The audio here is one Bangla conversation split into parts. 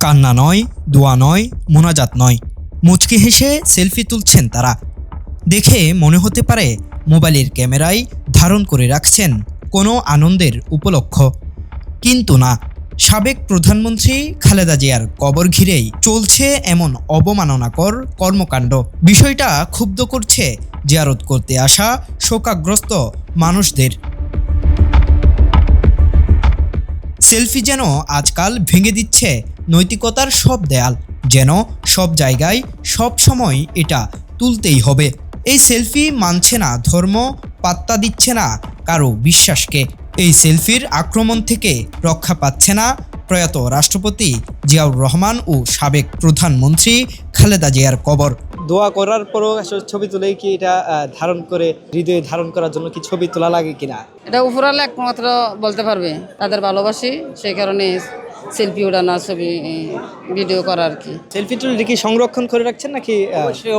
কান্না নয়, দোয়া নয়, মোনাজাত নয়, মুচকি হেসে সেলফি তুলছেন তারা। দেখে মনে হতে পারে মোবাইলের ক্যামেরায় ধারণ করে রাখছেন কোনো আনন্দের উপলক্ষ, কিন্তু না। সাবেক প্রধানমন্ত্রী খালেদা জিয়ার কবর ঘিরেই চলছে এমন অবমাননাকর কর্মকাণ্ড। বিষয়টা ক্ষুব্ধ করছে জিয়ারত করতে আসা শোকাগ্রস্ত মানুষদের। সেলফি যেন আজকাল ভেঙে দিচ্ছে নৈতিকতার সব দেয়াল, যেন সব জায়গায় সব সময় এটা তুলতেই হবে। এই সেলফি মানছে না ধর্ম, পাত্তা দিচ্ছে না কারো বিশ্বাসকে। এই সেলফির আক্রমণ থেকে রক্ষা পাচ্ছে না প্রয়াত রাষ্ট্রপতি জিয়াউর রহমান ও সাবেক প্রধানমন্ত্রী খালেদা জিয়ার কবর। দোয়া করার পরও আসলে ছবি তুলেই কি এটা ধারণ করে হৃদয়ে ধারণ করার জন্য কি ছবি তোলা লাগে কিনা? এটা উপরালা একমাত্র বলতে পারবে। তাদের ভালোবাসি, সেই কারণে সেলফি ওঠানো, ছবি ভিডিও করা আর কি। সেলফি তুলে কি সংরক্ষণ করে রাখছেন নাকি?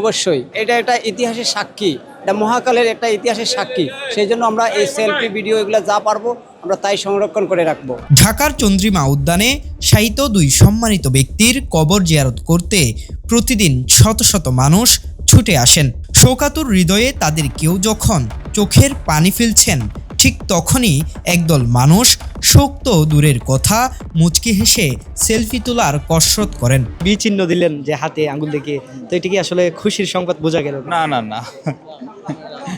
অবশ্যই এটা একটা ইতিহাসের সাক্ষী, এটা মহাকালের একটা ইতিহাসের সাক্ষী। সেই জন্য আমরা এই সেলফি ভিডিও এগুলো যা পারবো আমরা তাই সংরক্ষণ করে রাখবো। ঢাকার চন্দ্রিমা উদ্যানে শায়িত দুই সম্মানিত ব্যক্তির কবর জিয়ারত করতে প্রতিদিন শত শত মানুষ ছুটে আসেন। শোকাতুর হৃদয়ে তাদের কেউ যখন চোখের পানি ফেলছেন, ঠিক তখনই একদল মানুষ শোক তো দূরের কথা, মুচকি হেসে সেলফি তোলার কসরত করেন। চিহ্ন দিলেন যে হাতে আঙ্গুল দেখিয়ে, তো এটা কি আসলে খুশির সংবাদ বোঝা গেল? না না না,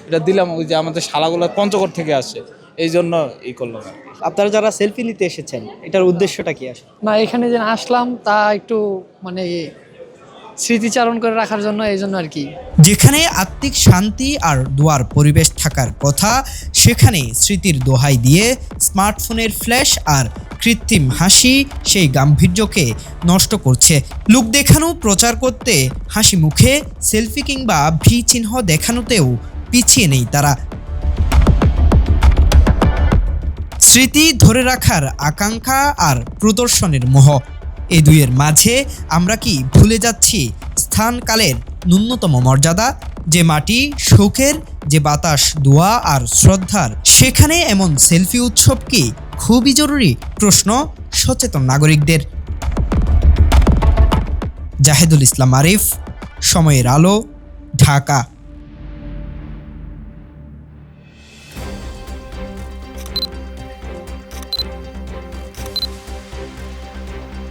এটা দিলাম ওই যে আমাদের শালাগুলো পঞ্চগড় থেকে আসে, এই জন্য এই করলাম। আপনারা যারা সেলফি নিতে এসেছেন, এটার উদ্দেশ্যটা কি আসলে? না, এখানে যে আসলাম তা একটু মানে স্মৃতিচারণ করে রাখার জন্য, এই জন্য আর কি। যেখানে আত্মিক শান্তি আর দোয়ার পরিবেশ থাকার কথা, সেখানে স্মৃতির দোহাই দিয়ে স্মার্টফোনের ফ্ল্যাশ আর কৃত্রিম হাসি সেই গাম্ভীর্যকে নষ্ট করছে। লুক দেখানো প্রচার করতে হাসি মুখে সেলফি কিংবা ভি চিহ্ন দেখানোতেও পিছিয়ে নেই তারা। স্মৃতি ধরে রাখার আকাঙ্ক্ষা আর প্রদর্শনের মোহ, এই দুইয়ের মাঝে আমরা কি ভুলে যাচ্ছি স্থানকালের ন্যূনতম মর্যাদা? যে মাটি শোকের, যে বাতাস দোয়া আর শ্রদ্ধার, সেখানে এমন সেলফি উৎসব কি খুবই জরুরি? প্রশ্ন সচেতন নাগরিকদের। জাহেদুল ইসলাম আরিফ, সময়ের আলো, ঢাকা।